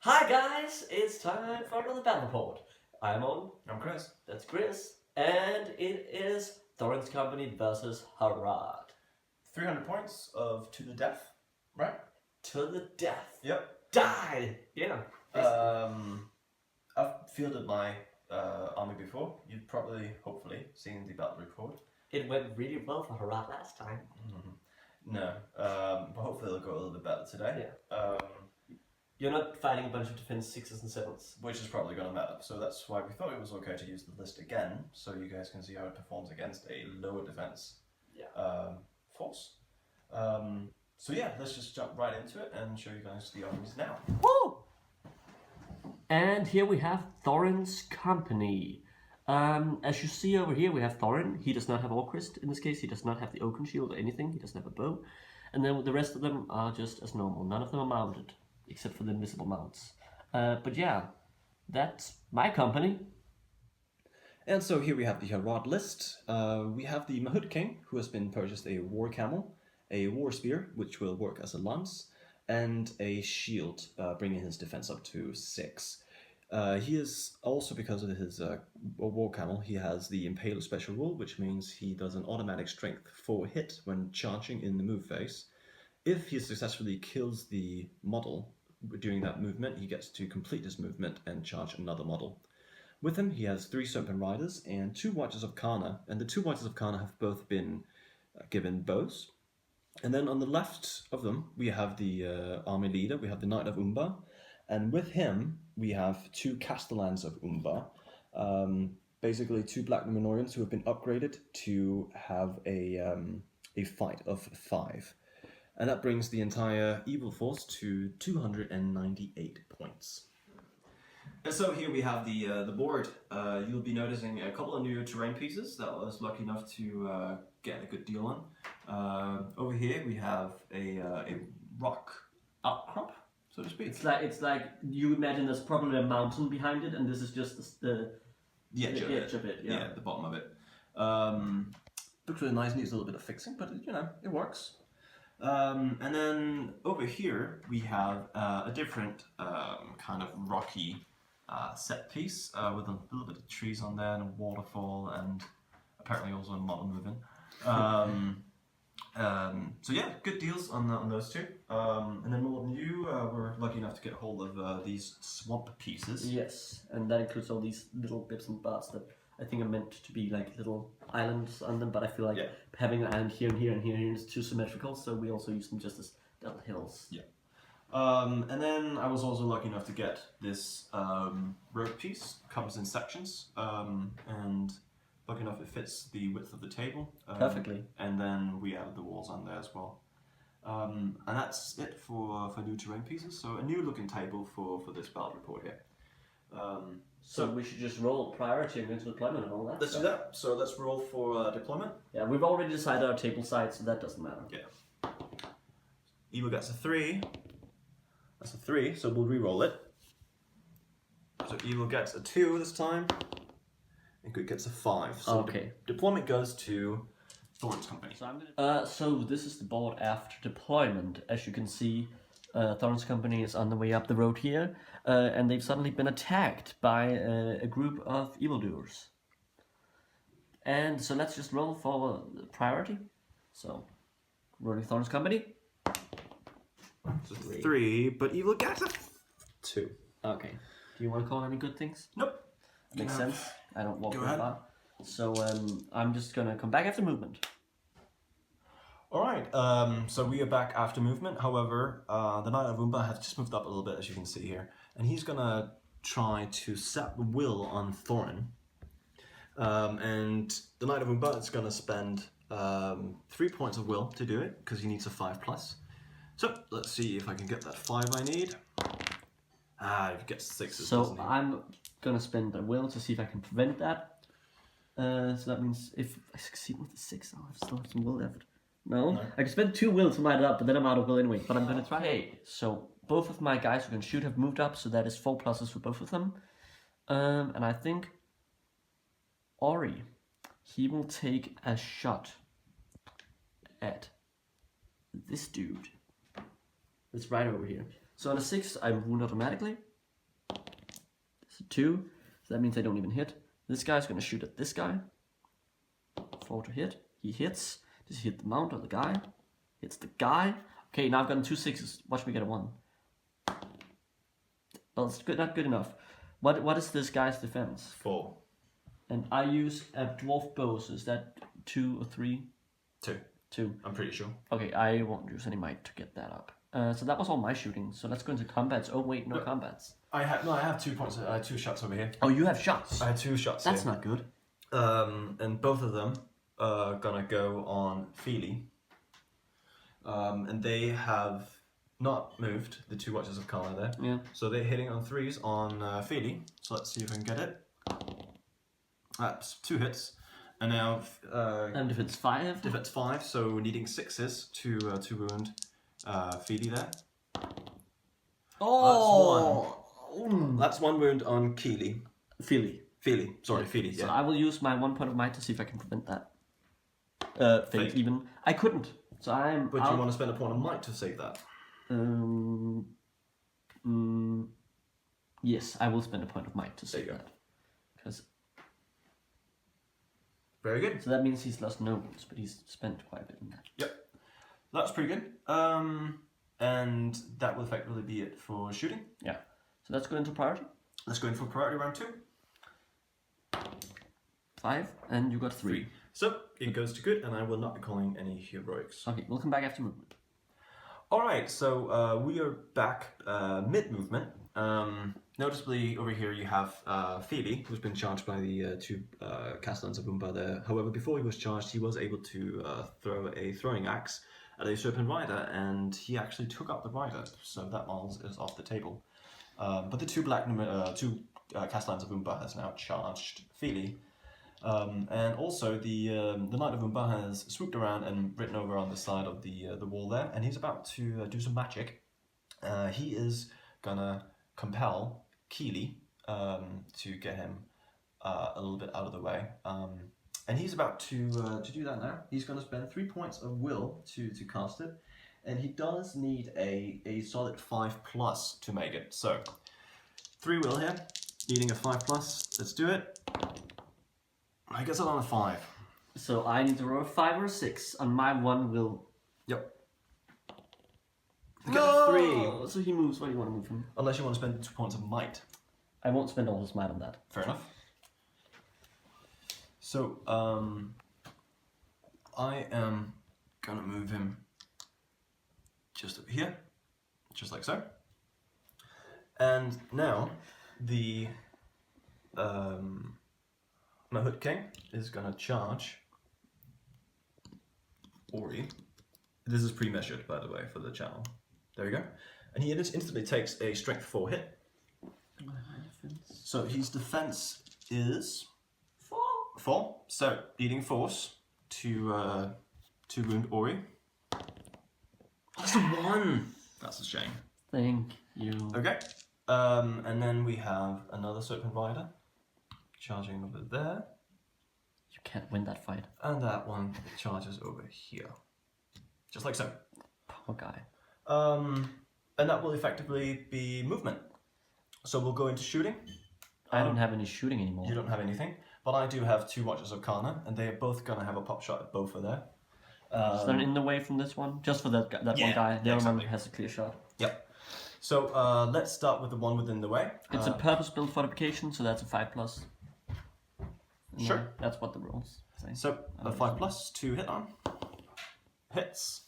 Hi guys, it's time for another battle report. I'm on. I'm Chris. That's Chris, and it is Thorin's company versus Harad. 300 points of to the death, right? To the death. Yep. Die. Yeah. I've fielded my army before. You've probably, hopefully, seen the battle report. It went really well for Harad last time. No, but hopefully it'll go a little bit better today. Yeah. You're not fighting a bunch of defense 6s and 7s. Which is probably going to matter. So that's why we thought it was okay to use the list again, so you guys can see how it performs against a lower defense force. So yeah, let's just jump right into it and show you guys the armies now. Woo! And here we have Thorin's company. As you see over here, we have Thorin. He does not have Orcrist in this case. He does not have the Oaken Shield or anything. He doesn't have a bow. And then the rest of them are just as normal. None of them are mounted, except for the invisible mounts. But yeah, that's my company. And so here we have the Harad list. We have the Mahut King, who has been purchased a war camel, a war spear, which will work as a lance, and a shield, bringing his defense up to 6. He is also, because of his war camel, he has the Impaler special rule, which means he does an automatic strength 4 hit when charging in the move phase. If he successfully kills the model during that movement, he gets to complete his movement and charge another model. With him, he has 3 Serpent Riders and 2 Watchers of Karna, and the 2 Watchers of Karna have both been given bows. And then on the left of them, we have the army leader, we have the Knight of Umbar, and with him, we have 2 Castellans of Umbar, basically 2 Black Numenoreans who have been upgraded to have a fight of 5. And that brings the entire evil force to 298 points. And so here we have the board. You'll be noticing a couple of new terrain pieces that I was lucky enough to get a good deal on. Over here we have a rock outcrop, so to speak. It's like you imagine there's probably a mountain behind it, and this is just the edge of it. Yeah, the bottom of it. Looks really nice, needs a little bit of fixing, but you know, it works. And then over here we have a different kind of rocky set piece with a little bit of trees on there and a waterfall and apparently also a model moving. So yeah, good deals on those two. And then Morten, you were lucky enough to get hold of these swamp pieces. Yes, and that includes all these little bits and bobs that I think are meant to be like little islands on them, but I feel like having an island here and here and here and here is too symmetrical, so we also use them just as little hills. Yeah. And then I was also lucky enough to get this road piece. Comes in sections, and lucky enough it fits the width of the table. Perfectly. And then we added the walls on there as well. And that's it for new terrain pieces. So a new looking table for this battle report here. So we should just roll priority and into deployment and all that. Let's do that. So let's roll for deployment. Yeah, we've already decided our table size, so that doesn't matter. Yeah. Evil gets a 3. That's a 3, so we'll re-roll it. So Evil gets a 2 this time, and Good gets a 5. So okay. Deployment goes to Thorin's company. So I'm gonna. So this is the board after deployment. As you can see, Thorin's company is on the way up the road here, and they've suddenly been attacked by a group of evildoers. And so let's just roll for priority. So, rolling Thorin's company. So 3, but Evil gets a 2. Okay. Do you want to call any good things? Nope. Makes sense. I don't walk Go very ahead. far. So I'm just gonna come back after movement. Alright, so we are back after movement. However, the Knight of Umbar has just moved up a little bit, as you can see here. And he's gonna try to set the will on Thorin. And the Knight of Umbar is gonna spend 3 points of will to do it, because he needs a 5+. So, let's see if I can get that 5 I need. He gets 6s, So I'm gonna spend a will to see if I can prevent that. So that means if I succeed with the 6, I'll still have some will left. No? I can spend 2 will to light it up, but then I'm out of will anyway. But I'm gonna try. Okay, so both of my guys who can shoot have moved up, so that is 4 pluses for both of them. And I think Ori, he will take a shot at this dude. It's right over here. So on a 6, I wound automatically. So 2. So that means I don't even hit. This guy's gonna shoot at this guy. 4 to hit. He hits. Does he hit the mount or the guy? Hits the guy. Okay, now I've gotten 2 6s. Watch me get a 1. Well, it's good, not good enough. What is this guy's defense? 4. And I use a dwarf bow, so is that 2 or 3? 2. 2. I'm pretty sure. Okay, I won't use any might to get that up. So that was all my shooting. So let's go into combats. Oh wait, no combats. I have 2 points. I had 2 shots over here. Oh, you have shots. I had 2 shots. That's here. not good. And both of them are gonna go on Feely. And they have not moved, the 2 watches of Karma there. Yeah. So they're hitting on 3s on Feely. So let's see if I can get it. That's 2 hits. And now And if it's 5? defense 5, so needing 6s to wound Feely there. Oh! That's 1 wound on Keely. Feely. Feely. Sorry, Feely, So yeah. I will use my 1 point of might to see if I can prevent that. Fate even. I couldn't. So I'm But out. you want to spend a point of might to save that. Yes, I will spend a point of might to save you go. that. Because Very good. so that means he's lost no wounds, but he's spent quite a bit in that. Yep. That's pretty good. And that will effectively be it for shooting. Yeah. So let's go into priority. Let's go in for priority round 2. 5, and you got 3. So it goes to good, and I will not be calling any heroics. Okay, we'll come back after movement. Alright, so we are back mid-movement. Noticeably over here you have Feely, who's been charged by the 2 Castellans of Umbar there. However, before he was charged, he was able to throw a throwing axe at a Serpent Rider, and he actually took out the rider, so that model is off the table. But the 2 Castellans of Umbar has now charged Feely. And also the Knight of Umbar has swooped around and written over on the side of the wall there, and he's about to do some magic. He is gonna compel Keely to get him a little bit out of the way, and he's about to do that now. He's gonna spend 3 points of will to cast it, and he does need a solid 5+ to make it. So 3 will here, needing a 5+. Let's do it. I guess I'm on a 5. So I need to roll a 5 or a 6 on my 1 will. Yep. No! So he moves. What do you want to move him? Unless you want to spend 2 points of might. I won't spend all his might on that. Fair enough. So, I am gonna move him just over here, just like so. And now, the Mahut King is gonna charge Ori. This is pre-measured, by the way, for the channel. There we go. And he instantly takes a strength 4 hit. So his defense is 4. So needing force to wound Ori. That's a 1. That's a shame. Thank you. Okay. And then we have another Serpent Rider charging over there, You can't win that fight. and that one charges over here, just like so. Poor guy. And that will effectively be movement. So we'll go into shooting. I don't have any shooting anymore. You don't have anything, but I do have 2 Watchers of Karna, and they are both gonna have a pop shot at both of there. Is there in the way from this one? Just for that one Yeah, guy. The yeah, other one exactly. has a clear shot. Yep. So let's start with the one within the way. It's a purpose-built fortification, so that's a 5+. And Sure. That's what the rules say. So a 5+ to hit on. Hits.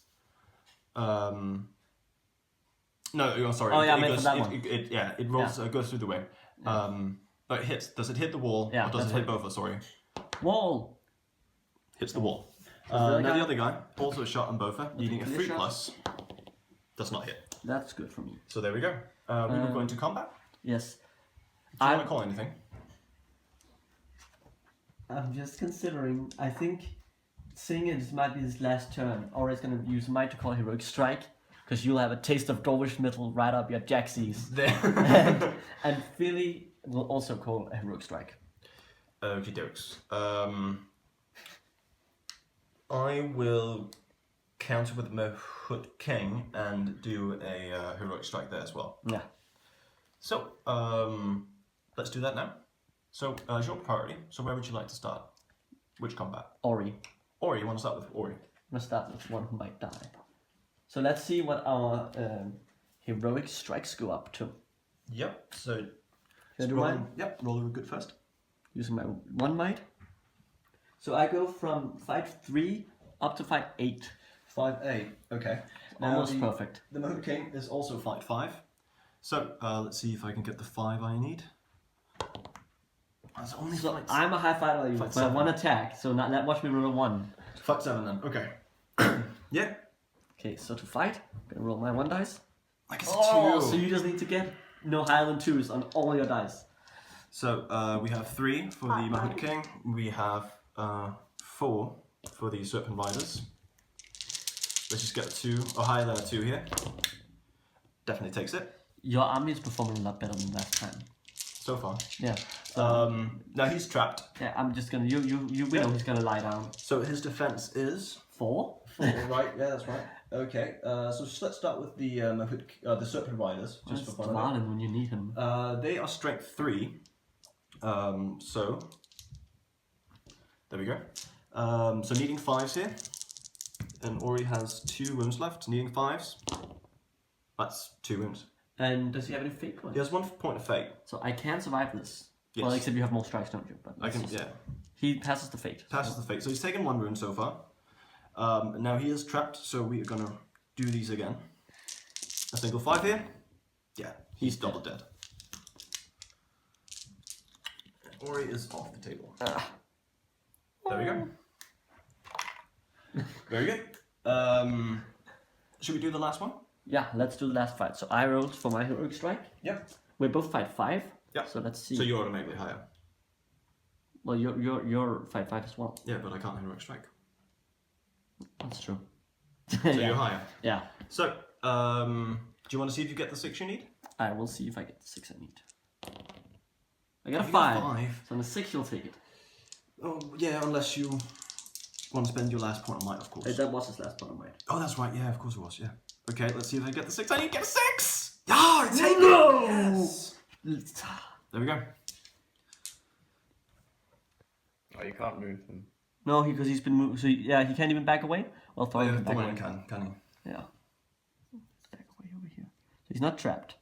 No, I'm sorry. Oh, yeah, I it meant goes, for that one. It rolls, goes through the way. But it hits. Does it hit the wall? Yeah, Or does it that's hit both? Sorry. Wall! Hits the wall. the other Now guy? the other guy, also a shot on both, needing a clear 3+. Does not hit. That's good for me. So there we go. We will go into combat. Yes. Do you want to call anything? I'm just considering. I think seeing it might be his last turn, or he's gonna use might to call heroic strike, because you'll have a taste of Dwarvish metal right up your jacksies. and Philly will also call a heroic strike. Okie dokes. I will counter with Mahut King and do a heroic strike there as well. Yeah. So, let's do that now. So, it's your priority. So, where would you like to start? Which combat? Ori. Ori, you want to start with Ori? I'm gonna start with one who might die. So let's see what our heroic strikes go up to. Yep. So, Should I do mine? Yep. Roll a good first. Using my one might. So I go from fight 3 up to fight 8. 5A. Okay. Almost perfect. The Mahut King is also fight 5. So let's see if I can get the 5 I need. That's only So fight I'm a high fighter, you, Fight but 7. one attack. So not let watch me roll a 1. Fight 7 then. Okay. Yeah. Okay, so to fight, I'm gonna roll my 1 dice. I guess Oh, 2. so you just need to get no higher than 2s on all your dice. So we have 3 for the Mahut King. We have 4 for the Serpent Riders. Let's just get a 2, or higher than a 2 here. Definitely takes it. Your army is performing a lot better than last time. So far. Yeah. Now he's trapped. Yeah, I'm just gonna you will he's gonna lie down. So his defense is 4? 4, right? Yeah, that's right. Okay. So let's start with the Mahut, the Serpent Riders, just for fun. Marlin when you need him. They are strength 3. So there we go. So needing 5s here, and Ori has 2 wounds left. Needing 5s. That's 2 wounds. And does he have any fate points? He has 1 point of fate. So I can survive this. Yes. Well, except you have more strikes, don't you? But I can. just- Yeah. He passes the fate. Passes the fate. So he's taken 1 wound so far. Now he is trapped. So we are gonna do these again. A single 5 here. Yeah. He's double dead. Ori is off the table. There we go. Very good. Should we do the last one? Yeah, let's do the last fight. So I rolled for my heroic strike. Yep. We both fight 5. Yeah. So let's see. So you're automatically higher. Well, you're fight 5 as well. Yeah, but I can't heroic strike. That's true. So you're higher. Yeah. So, do you want to see if you get the 6 you need? I will see if I get the 6 I need. I got a You 5. got 5. So on the 6 you'll take it. Oh, yeah, unless you want to spend your last point on might, of course. That was his last point, right? Oh, that's right. Yeah, of course it was. Yeah. Okay, let's see if I get the 6. I need to get a 6! Yeah, I take No! it! Yes! There we go. Oh, you can't move them. No, because he's been moved. So yeah, he can't even back away. Well, Oh, Thorin yeah, can back away. Thorin can he? Yeah. Let's back away over here. So he's not trapped.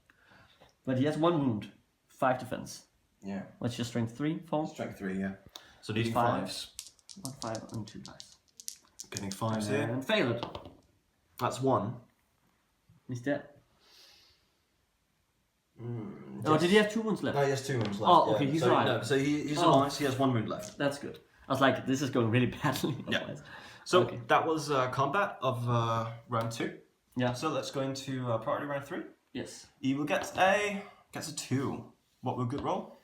But he has 1 wound. 5 defense. Yeah. What's your strength? 3? 4? Strength 3, yeah. So needing 5. 5s. 1 5 on 2 dice. Getting 5s here. And fail it. That's 1. He's dead. Oh, did he have 2 wounds left? No, he has 2 wounds left. Oh, okay, yeah. he's so, alive. No, so he's Oh. alive. He has 1 wound left. That's good. I was like, this is going really badly. Yeah. otherwise. So Okay. that was combat of round 2. Yeah. So let's go into priority round 3. Yes. Evil gets a 2. What will good roll?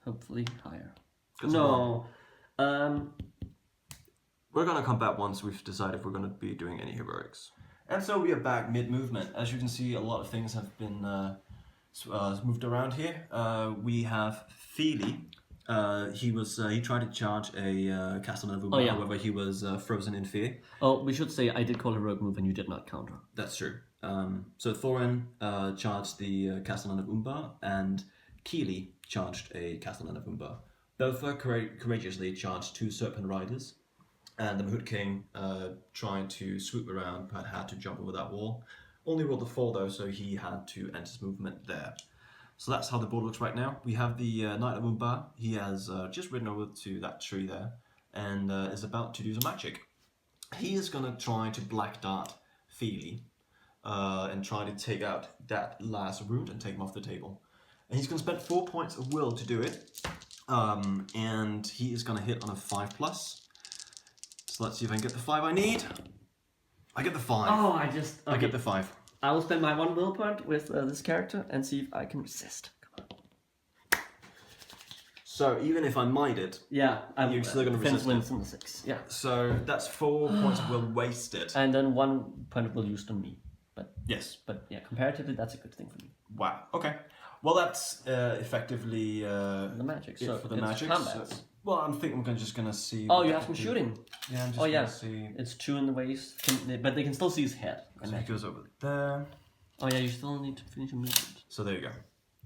Hopefully higher. Gets a No. We're gonna combat once we've decided if we're gonna be doing any heroics. And so we are back mid-movement. As you can see, a lot of things have been moved around here. We have Feely. He tried to charge a Castellan of Oh, yeah. however he was frozen in fear. Oh, we should say I did call heroic move and you did not counter. That's true. So Thorin charged the Castellan of Umbar, and Keely charged a Castellan of Umbar. Both courageously charged 2 Serpent Riders, and the Mahut King tried to swoop around but had to jump over that wall. Only rolled a 4 though, so he had to end his movement there. So that's how the board looks right now. We have the Knight of Umbar. He has just ridden over to that tree there and is about to do some magic. He is going to try to Black Dart Feely and try to take out that last wound and take him off the table. And he's going to spend 4 points of will to do it. And he is going to hit on a 5+. So let's see if I can get the 5 I need. I get the 5. Oh, I just... Okay. I get the 5. I will spend my 1 will point with this character and see if I can resist. Come on. So even if I might it, Yeah, I'm You're still gonna defense resist wins in the 6. Yeah. so that's 4 points of will wasted. And then 1 point of will used on me. Yes. But yeah, comparatively, that's a good thing for me. Wow. Okay. Well, that's effectively The magic. it So for the it's magic. combat. So, well, I'm thinking we're just gonna see. Oh, what you that have some can do. shooting. Yeah, I'm just Oh, gonna yeah. see. It's 2 in the waist, but they can still see his head. So he goes over there. Oh yeah, you still need to finish your movement. So there you go.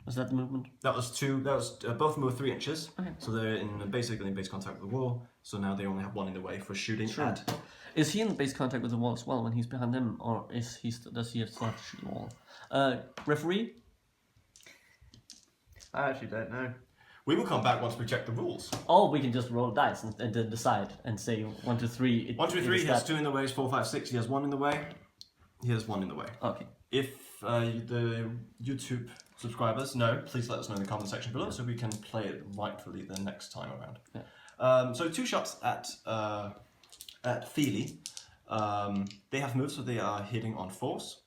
Was that the movement? That was 2. That was both move 3 inches. Okay. So they're basically in base contact with the wall. So now they only have 1 in the way for shooting at. Is he in base contact with the wall as well when he's behind them, or does he still have to shoot the wall? Referee? I actually don't know. We will come back once we check the rules. Or we can just roll dice and then decide and say 1, 2, 3. 1, 2, 3. He has 2 in the way. 4, 5, 6. He has 1 in the way. He has 1 in the way. Okay. If the YouTube subscribers know, please let us know in the comment section below so we can play it rightfully the next time around. Yeah. So 2 shots at Feely. They have moves, so they are hitting on force.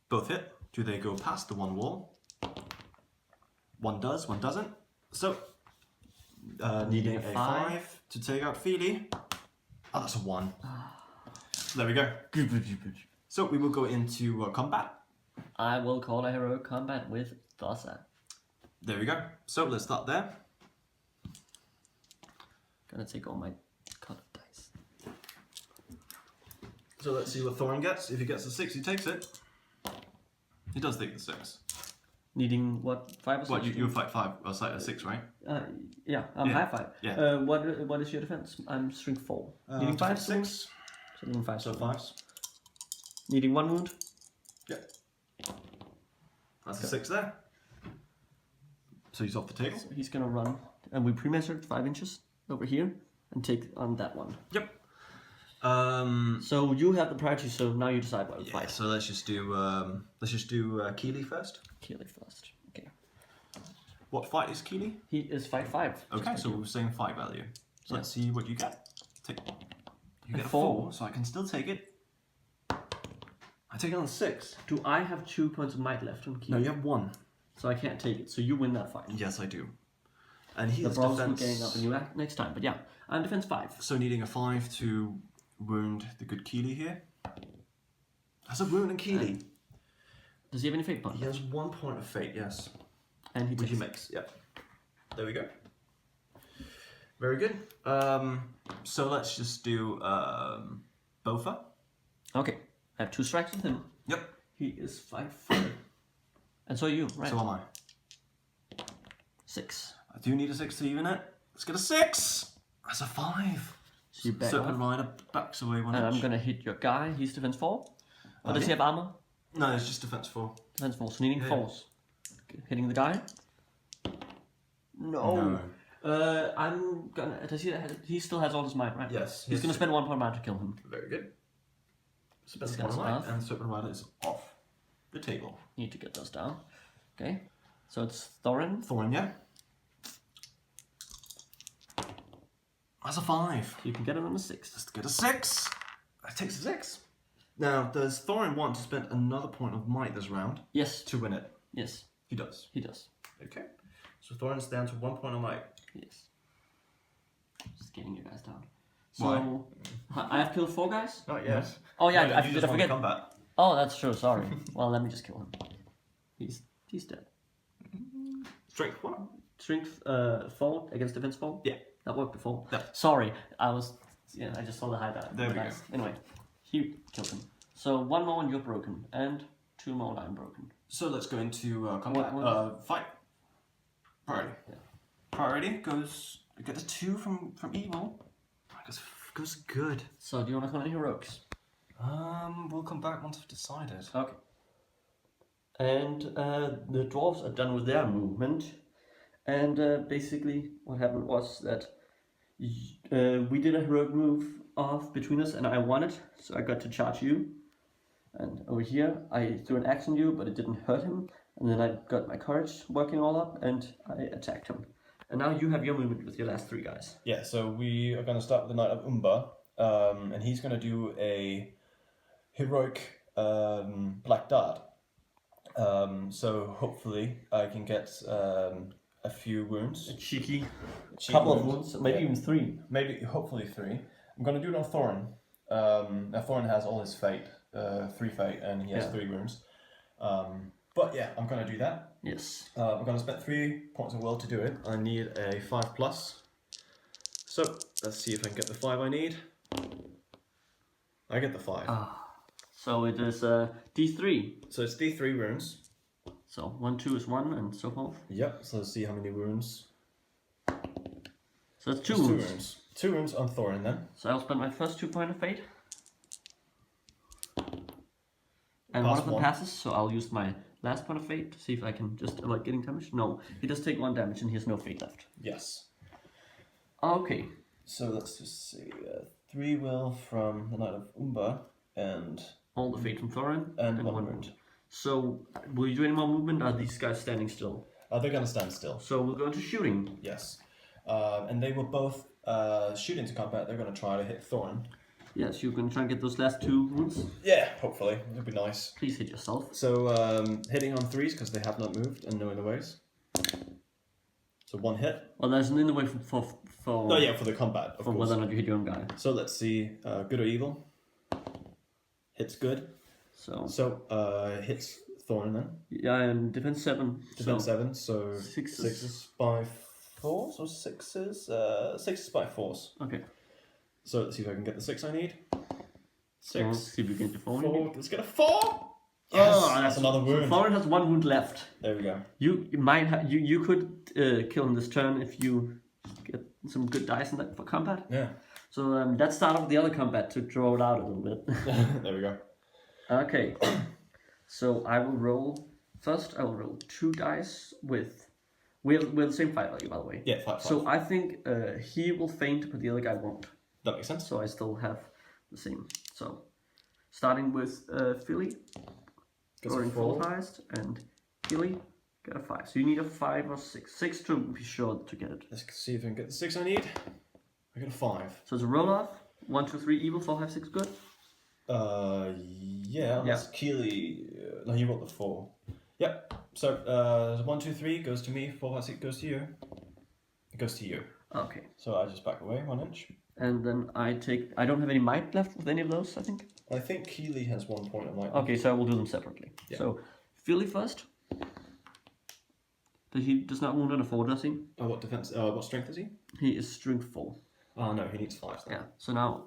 Both hit. Do they go past the 1 wall? 1 does, 1 doesn't. So needing a 5 to take out Feely. Oh, that's a 1. So there we go. So we will go into combat. I will call a heroic combat with Thassa. There we go. So let's start there. Gonna take all my colored dice. So let's see what Thorin gets. If he gets a 6, he takes it. He does take the 6. Needing what, 5 or 6? What, you fight 5, or a 6, right? Yeah, I'm Yeah. high 5. Yeah. What is your defense? I'm strength 4. Needing 5, 6. So needing 5. So 5s. Needing 1 wound. Yeah. That's a 6 there. So he's off the table. So he's gonna run, and we pre-measured 5 inches over here and take on that one. Yep. So you have the priority. So now you decide what to Yeah, fight. so let's just do Keely first. Keely first. Okay. What fight is Keely? He is fight 5. Okay, so we're saying 5 value. So let's see what you get. You get a 4. 4, so I can still take it. I take it on a 6. Do I have 2 points of might left on Keely? No, you have 1. So I can't take it. So you win that fight. Yes, I do. And he The has bronze will defense. gain up and you act next time. But yeah, I'm defense 5. So needing a 5 to wound the good Keely here. That's a wound on Keely. Does he have any fate points? He has 1 point of fate, yes. And he Which he takes. makes, yep. There we go. Very good. So let's just do Bofa. Okay, I have 2 strikes with him. Yep. He is 5'4". And so are you, right? So am I. 6. I do need a 6 to even it. Let's get a 6! That's a 5. So you back Serpent off. Rider backs away 1 And inch. I'm gonna hit your guy. He's defense 4. Or does he have armor? No, it's just defense 4. Defense 4. So needing Yeah. force. Okay, hitting the guy. No. I'm gonna. Does he still has all his might, right? Yes. He's gonna spend 1 point of might to kill him. Very good. This Spend guy's 1 light, off. and Serpent Rider is off the table. Need to get those down. Okay. So it's Thorin. Thorin, yeah? That's a 5. You can get it on a 6. Let's get a 6. That takes a 6. Now, does Thorin want to spend another point of might this round Yes. to win it? Yes. He does. He does. Okay. So Thorin's down to 1 point of might. Yes. Just getting you guys down. So I have killed 4 guys. Not yet. Oh yeah, No, I you did just I want to forget? combat. Oh, that's true. Sorry. Well, let me just kill him. He's dead. Strength 1. Strength 4 against defense 4. Yeah. That worked before. Yeah. Sorry, I just saw the high die. There we go. Anyway, he killed him. So 1 more and you're broken, and 2 more and I'm broken. So let's go into combat. Fight. Priority. Yeah. Priority goes. Get a 2 from evil. Goes good. So do you want to call any heroics? We'll come back once I've decided. Okay. And the dwarves are done with their movement. And basically what happened was that we did a heroic move off between us and I won it. So I got to charge you. And over here I threw an axe on you, but it didn't hurt him. And then I got my courage working all up and I attacked him. And now you have your movement with your last 3 guys. Yeah, so we are going to start with the Knight of Umbar. And he's going to do a heroic black dart. So hopefully I can get a few wounds. A cheeky Cheeky couple of wounds, maybe yeah. even 3. Maybe, hopefully 3. I'm going to do it on Thorin. Now Thorin has all his fate, 3 fate, and he has 3 wounds. But yeah, I'm going to do that. Yes. I'm going to spend 3 points of will to do it. I need a 5+. So let's see if I can get the 5 I need. I get the 5. So it is D3. So it's D3 wounds. So 1, 2 is 1, and so forth. Yep. So let's see how many wounds. So that's 2 There's wounds. 2 wounds. 2 wounds on Thorin then. So I'll spend my first 2 points of fate. And Pass one of them 1. passes, so I'll use my last point of fate to see if I can just avoid getting damage. No, he does take 1 damage and he has no fate left. Yes. Okay. So let's just see. 3 will from the Knight of Umbar and All the fate from Thorin. and 1 1 wound. So, will you do any more movement? Or are these guys standing still? They're gonna stand still. So we'll go into shooting. Yes. And they will both shoot into combat. They're gonna try to hit Thorin. Yes, you're going to try and get those last 2 wounds. Yeah, hopefully. It'd be nice. Please hit yourself. So hitting on 3s because they have not moved and no in the ways. So 1 hit. Well, there's an in the way for Oh yeah, for the combat, of for course. whether or not you hit your own guy. So let's see. Good or evil. Hits good. So Hits Thorin then. yeah, and defense 7. Defense so 7, so Sixes. 6s by 4s or 6s? 6s by 4s. Okay. So let's see if I can get the 6 I need. So 6. see if you get your 4. 4. Let's get a 4! Yes! Oh, that's another wound. So Thorin has 1 wound left. There we go. You might you could kill him this turn if you get some good dice in that for combat. Yeah. So let's start off the other combat to draw it out a little bit. There we go. Okay. So I will roll first. I will roll 2 dice with we're the same fight value, by the way. Yeah, 5. So I think he will feint, but the other guy won't. That makes sense. So I still have the same. So starting with Philly, Gets a rolling full 4. highest, and Philly got a 5. So you need a 5 or 6. 6 to be sure to get it. Let's see if I can get the 6 I need. I got a 5. So it's a roll off. 1, 2, 3 evil. 4, 5, 6 good. Yeah, unless Keely... no, he rolled the 4. Yep. So, 1, 2, 3 goes to me. 4, 5, 6 goes to you. It goes to you. Okay. So I just back away 1 inch. And then I don't have any might left with any of those, I think. I think Keely has 1 point of might. Okay, so I will do them separately. Yeah. So, Philly first. He does not wound on a 4, does he? Oh, what defense? What strength is he? He is strength 4. Oh no, he needs 5 then. Yeah. So now,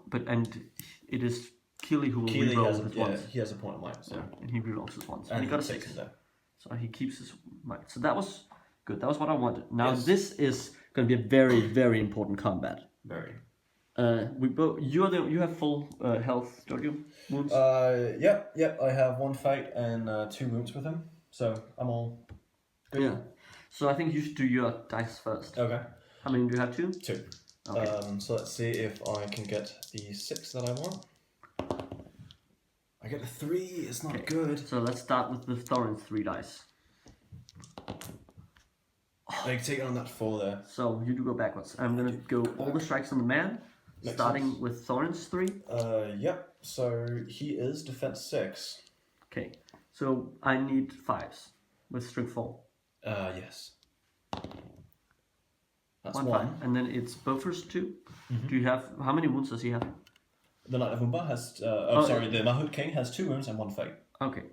it is Keely who will Keely reroll has his a, ones. he has a point of might, so. Yeah, and he rerolls his ones. And he got a 6 6. in there. So he keeps his might. So that was good. That was what I wanted. Now Yes. this is going to be a very, very important combat. Very. We both. You have full health, don't you? Wounds. Yep. I have 1 fight and 2 wounds with him, so I'm all good. Yeah. So I think you should do your dice first. Okay. How many do you have? 2? 2. Okay. So let's see if I can get the 6 that I want. I get a 3. It's not Okay. good. So let's start with Thorin's 3 dice. I take it on that 4 there. So you do go backwards. I'm gonna go all the strikes on the man, Makes starting sense. with Thorin's 3. Yep. So he is defense 6. Okay. So I need 5s with strength 4. Yes. That's 1 1. 5. And then it's Bofors 2. Mhm. Do you have how many wounds does he have? The Knight of Umbar has. the Mahut King has 2 wounds and 1 fate. Okay.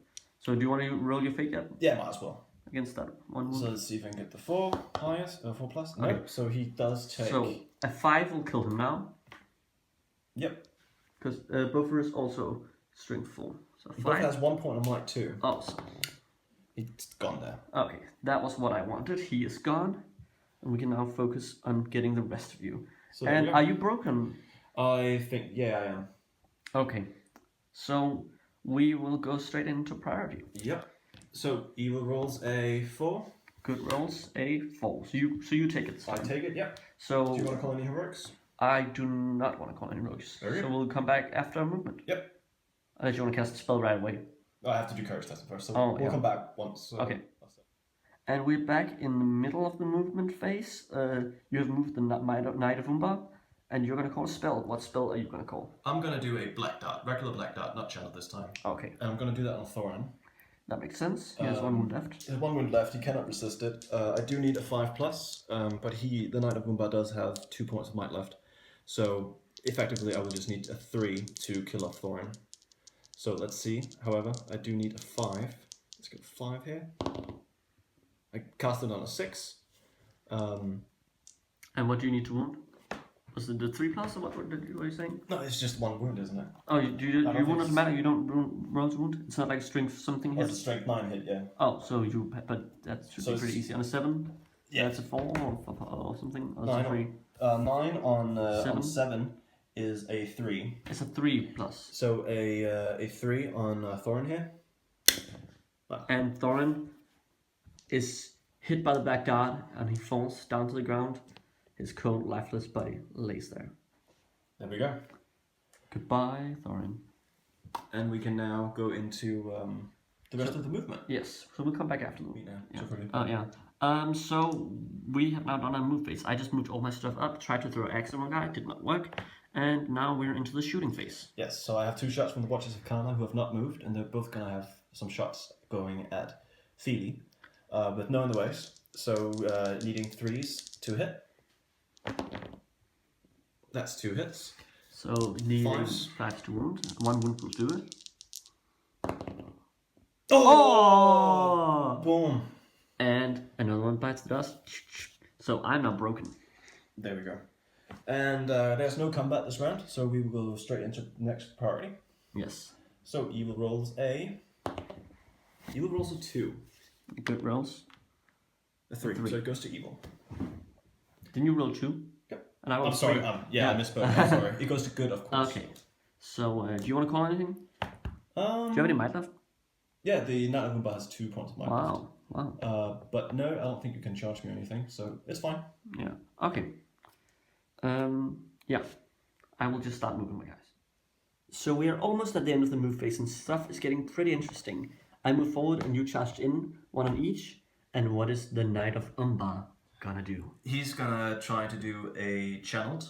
So do you want to roll your fate yet Yeah, might as well. against that 1 wound? So let's see if I can get the 4 highest, 4 plus. No, Okay. so he does take. So a 5 will kill him now, Yep. because Bofors is also strength 4. So He both 5. has 1 point of might too. Awesome. It's gone there. Okay, that was what I wanted. He is gone, and we can now focus on getting the rest of you. So there And we go. are you broken? I think, yeah, I am. Okay, so we will go straight into priority. Yep. So Evil rolls a 4. Good rolls, a 4. So you take it this I time. take it, yep. So Do you want to call any heroics? I do not want to call any rogues. Okay. So we'll come back after a movement. Yep. Unless you want to cast a spell right away. I have to do courage testing first, so Oh, we'll yeah. come back once. Okay. And we're back in the middle of the movement phase. You have moved the Knight of Umbar, and you're going to call a spell. What spell are you going to call? I'm going to do a black dart, regular black dart, not channel this time. Okay, And I'm going to do that on Thorin. that makes sense. He has 1 wound left. There's 1 wound left, he cannot resist it. I do need a 5 plus, but the Knight of Umbar does have 2 points of might left. So effectively I will just need a 3 to kill off Thorin. So let's see, however, I do need a 5. Let's get a 5 here. I cast it on a 6. And what do you need to wound? Was it the 3+ or what were you saying? No, it's just 1 wound, isn't it? Oh, you think won't it's- matter. You don't roll to wound. It's not like strength something Oh, hit. it's a strength 9 hit, yeah. Oh, so but that should So be pretty it's- easy. On a 7, Yeah. that's a 4 or something. Or 9 it's a 3. 9 on Seven. 7 is a 3. It's a 3+. So a 3 on Thorin here. And Thorin is hit by the black dart, and he falls down to the ground. His cold, lifeless body lays there. There we go. Goodbye, Thorin. And we can now go into the rest of the movement. Yes, so we'll come back after the Meet now. Yeah. So for Oh, yeah. So we have now done our move phase. I just moved all my stuff up, tried to throw axe on one guy, did not work. And now we're into the shooting phase. Yes, so I have 2 shots from the Watchers of Kana who have not moved, and they're both going to have some shots going at Feely, with no in the ways. So needing 3s to hit. That's 2 hits. So needing Fives. 5 to wound. 1 wound will do it. Oh! Boom! And another one bites the dust. So I'm now broken. There we go. And there's no combat this round, so we will go straight into the next priority. Yes. So evil rolls a 2. Good rolls. A 3. Three. So it goes to evil. Didn't you roll 2? Yep. And I rolled I'm sorry. 3. Yeah, I misspoke. I'm sorry. It goes to good, of course. Okay. So do you want to call anything? Do you have any might left? Yeah, the Knight of Umbar has 2 points of might left. Wow. But no, I don't think you can charge me or anything, so it's fine. Yeah. Okay. Yeah. I will just start moving my guys. So we are almost at the end of the move phase, and stuff is getting pretty interesting. I move forward, and you charged in, 1 on each. And what is the Knight of Umbar gonna do? He's gonna try to do a channeled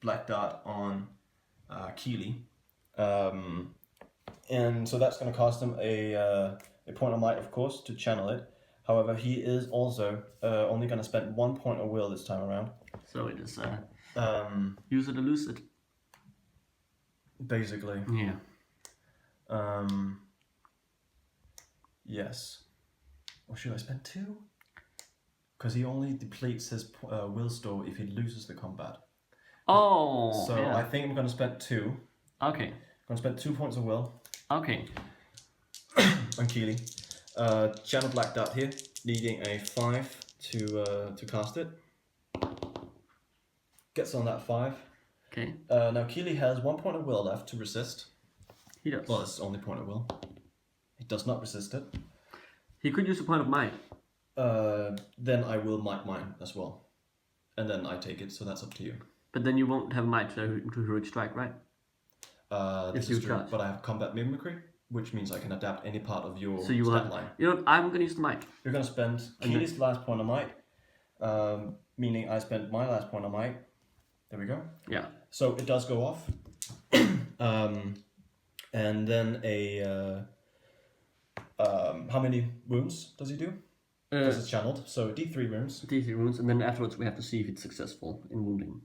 black dart on Keely. And so that's gonna cost him a point of might, of course, to channel it. However, he is also only gonna spend 1 point of will this time around. So it is use it or lose it. Basically. Yeah. Yes. Or should I spend 2? Because he only depletes his will store if he loses the combat. Oh. So yeah. I think I'm going to spend 2. Okay. I'm going to spend 2 points of will Okay. on Keely. Channel Black Dart here, needing a 5 to cast it. Gets on that 5. Okay. Now Keely has 1 point of will left to resist. He does. Well, it's only point of will. He does not resist it. He could use a point of might. Then I will might mine as well. And then I take it, so that's up to you. But then you won't have might to heroic strike, right? This you is true, charge. but I have combat mimicry, which means I can adapt any part of your So you will stat have. line. You know what? I'm gonna use the might. You're going to spend Keely's last point of might, meaning I spent my last point of might. There we go. Yeah. So it does go off. And then how many wounds does he do? Because it's channeled, so D3 wounds. D3 wounds, and then afterwards we have to see if it's successful in wounding.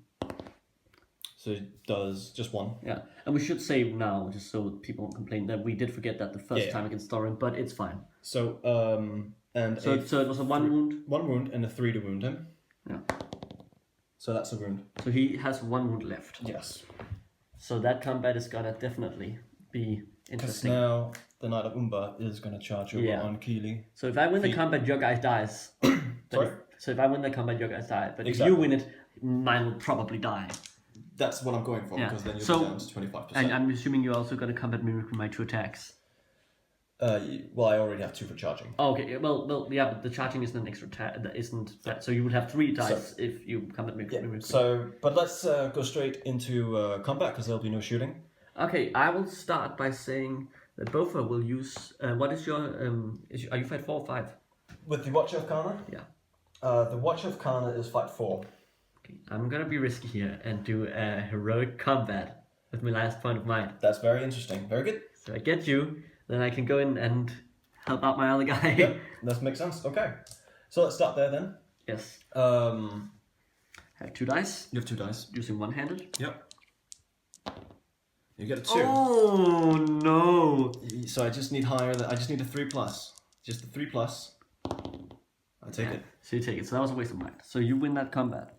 So it does just 1. Yeah, and we should say now, just so people won't complain, that we did forget that the first Yeah. time against Thorin, but it's fine. So and So it was a 1 wound. 1 wound and a 3 to wound him. Yeah. So that's a wound. So he has 1 wound left. Yes. So that combat is gonna definitely be Because interesting. now the Knight of Umbar is going to charge over Yeah. on Keely. So if I win the combat, your guy dies. Sorry? So if I win the combat, your guys die. But Exactly. if you win it, mine will probably die. That's what I'm going for, Yeah. because then you'll So- be down to 25%. And I'm assuming you're also gonna combat mimicry my 2 attacks. Well, I already have 2 for charging. Oh, okay. Well, yeah, but the charging isn't an extra that isn't that. So you would have 3 dice if you combat mimicry. Yeah. So, but let's go straight into combat, because there'll be no shooting. Okay, I will start by saying that both of will use. What is your are you fight 4 or 5? With the Watcher of Kana? Yeah. The Watcher of Kana is fight 4. Okay, I'm gonna be risky here and do a heroic combat with my last point of might. That's very interesting. Very good. So I get you, then I can go in and help out my other guy. Yep, that makes sense. Okay. So let's start there then. Yes. You I have 2 dice, have 2 dice. using one-handed. Yep. You get a 2. Oh no! So I just need higher than, I just need a 3+. Just a 3+. I take it. So you take it. So that was a waste of might. So you win that combat.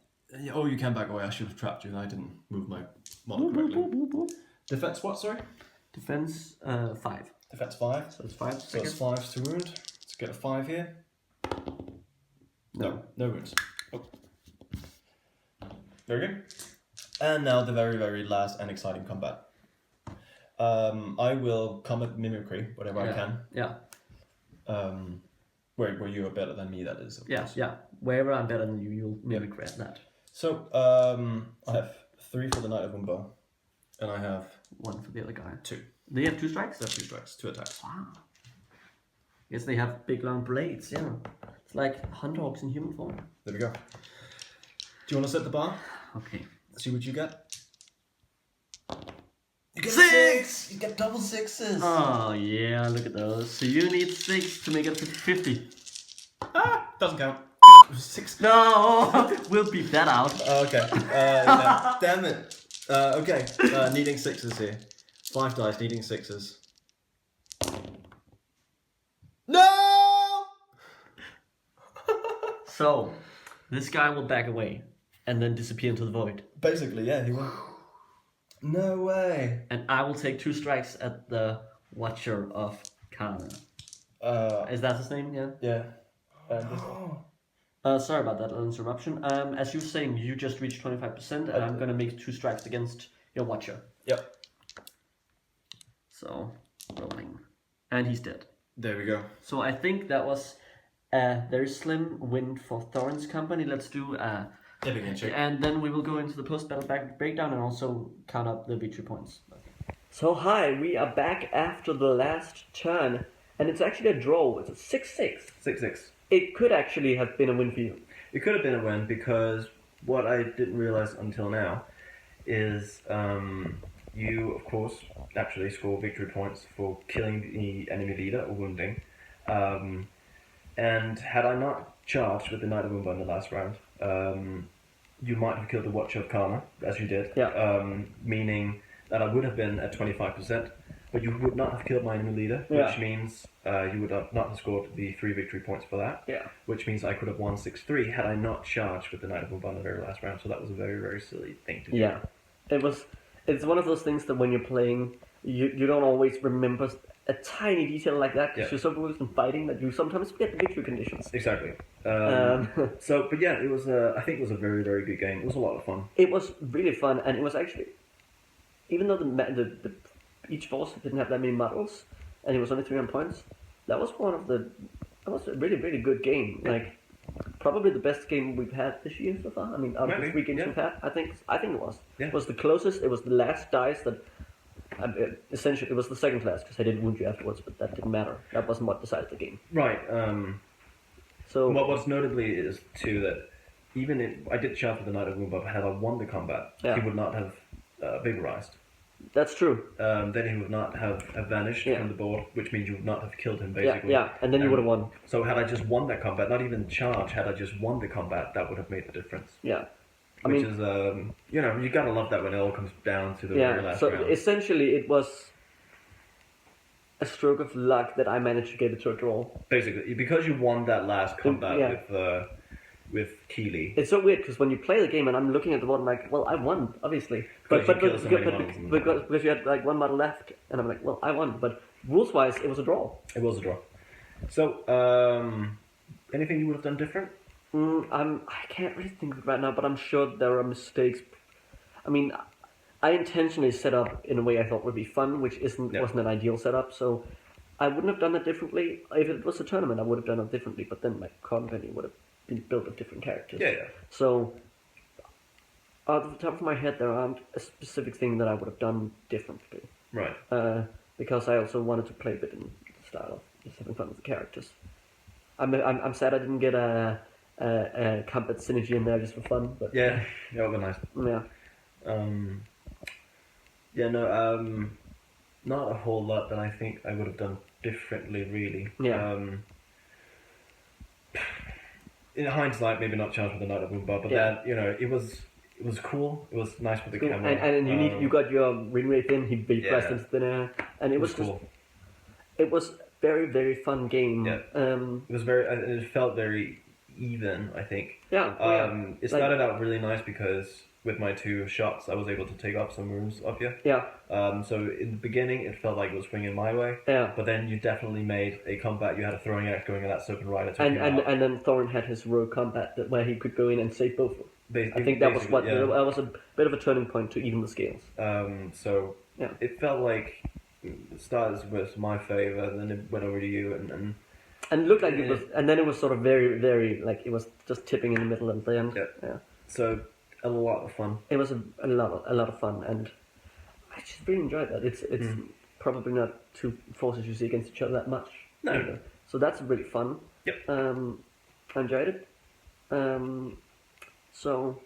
Oh, you can back away. I should have trapped you. I didn't move my model correctly. Defense what, sorry? Defense 5. Defense 5. So it's 5. So it's 5 to wound. Let's get a 5 here. No wounds. Oh. Very good. And now the very, very last and exciting combat. I will combat mimicry whatever I can. Yeah. Where you are better than me, that is. Of course. Yeah. Wherever I'm better than you, you'll mimicry at that. So I have 3 for the Knight of Umbar, and I have 1 for the other guy. 2. They have 2 strikes? They have 2 strikes, 2 attacks. Wow. Yes, they have big long blades, yeah. It's like Hunthawks in human form. There we go. Do you want to set the bar? Okay. See what you get. You get 6! You get double 6s. Oh, yeah, look at those. So you need 6 to make it to 50. Doesn't count. 6. No! We'll beat that out. Okay. No, damn it. Okay. Needing 6s here. 5 dice, needing 6s. No! So, this guy will back away and then disappear into the void. Basically, yeah, he won't. No way. And I will take 2 strikes at the Watcher of Kana. Is that his name? Yeah. Yeah. Sorry about that interruption. As you were saying, you just reached 25%, and I'm gonna make 2 strikes against your Watcher. Yep. So, rolling. And he's dead. There we go. So I think that was a very slim win for Thorin's company. Let's do Epic handshake. and then we will go into the post-battle breakdown and also count up the victory points. So hi, we are back after the last turn, and it's actually a draw. It's a 6-6. 6-6. It could actually have been a win for you. It could have been a win because what I didn't realize until now is you, of course, naturally score victory points for killing the enemy leader or wounding. And had I not charged with the Knight of Umbar in the last round, you might have killed the Watcher of Karma, as you did. Yeah. Meaning that I would have been at 25%, but you would not have killed my enemy leader, which means you would not have scored the 3 victory points for that. Yeah. Which means I could have won 6-3 had I not charged with the Knight of Umbar in the very last round. So that was a very, very silly thing to do. Yeah. It's one of those things that when you're playing, you don't always remember a tiny detail like that because you're so focused on fighting that you sometimes forget the victory conditions. Exactly. But yeah, it was. I think it was a very, very good game. It was a lot of fun. It was really fun, and it was actually, even though the each force didn't have that many models, and it was only 300 points, that was a really, really good game. Like, probably the best game we've had this year so far. I mean, out of the 3 games we've had, I think it was. Yeah. It was the closest. It was the last dice that. Essentially, it was the second class because I did wound you afterwards, but that didn't matter. That wasn't what decided the game. Right. So what's notably is too that even if I did charge with the Knight of Umbar, had I won the combat, he would not have vigorized. That's true. Then he would not have vanished from the board, which means you would not have killed him, basically. Yeah, and then you would have won. So had I just won that combat, not even charge, had I just won the combat, that would have made the difference. Yeah. Which is, you gotta love that when it all comes down to the very last round. So essentially it was a stroke of luck that I managed to get it to a draw. Basically, because you won that last combat with Keeley. It's so weird because when you play the game and I'm looking at the board, I'm like, well, I won, obviously. Because you had like 1 model left, and I'm like, well, I won. But rules-wise, it was a draw. It was a draw. So, anything you would have done different? I can't really think of it right now, but I'm sure there are mistakes. I mean, I intentionally set up in a way I thought would be fun, which wasn't an ideal setup, so I wouldn't have done it differently. If it was a tournament, I would have done it differently, but then my company would have been built of different characters. Yeah. So, out of the top of my head, there aren't a specific thing that I would have done differently. Right. Because I also wanted to play a bit in the style of just having fun with the characters. I'm sad I didn't get a combat synergy in there just for fun, but yeah, that would be nice. Not a whole lot that I think I would have done differently, really. Yeah. In hindsight, maybe not charged with the Knight of Umbar, but then it was cool. It was nice with the camera, and you got your win rate in. He pressed into thin air, and it was cool. It was very, very fun game. Yeah. It was it felt very even, I think. Yeah. It started out really nice because with my 2 shots, I was able to take off some wounds off you. Yeah. So in the beginning, it felt like it was swinging my way. Yeah. But then you definitely made a comeback. You had a throwing axe going, and that serpent rider took And you out. and then Thorin had his rogue combat where he could go in and save both. Basically, I think that was what yeah. that was a bit of a turning point to even the scales. So Yeah. it felt like it started with my favor, then it went over to you, and it looked like it was, and then it was sort of very, very like it was just tipping in the middle at the end. Yeah. So a lot of fun. It was a lot of fun, and I just really enjoyed that. It's probably not 2 forces you see against each other that much. No. Either. So that's really fun. Yep. I enjoyed it. So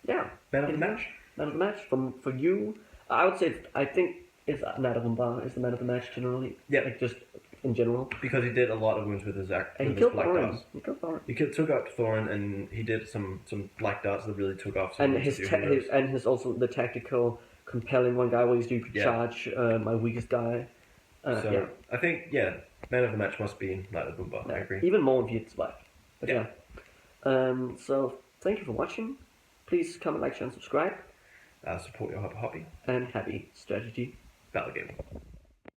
yeah. Man of the match. Man of the match for you. I would say I think is Knight of Umbar is the man of the match generally. Yeah. Like just in general. Because he did a lot of wounds with his axe. And with he his killed black Thorin. darts. He killed Thorin. He took out Thorin, and he did some black darts that really took off. Some And wounds his with your heroes. his also the tactical compelling one guy where you could Yeah. charge my weakest guy. So I think man of the match must be Knight of Umbar. I agree. Even more if you'd survived. But Yeah. so thank you for watching. Please comment, like, share, and subscribe. Support your hobby. And happy strategy. Battle gaming.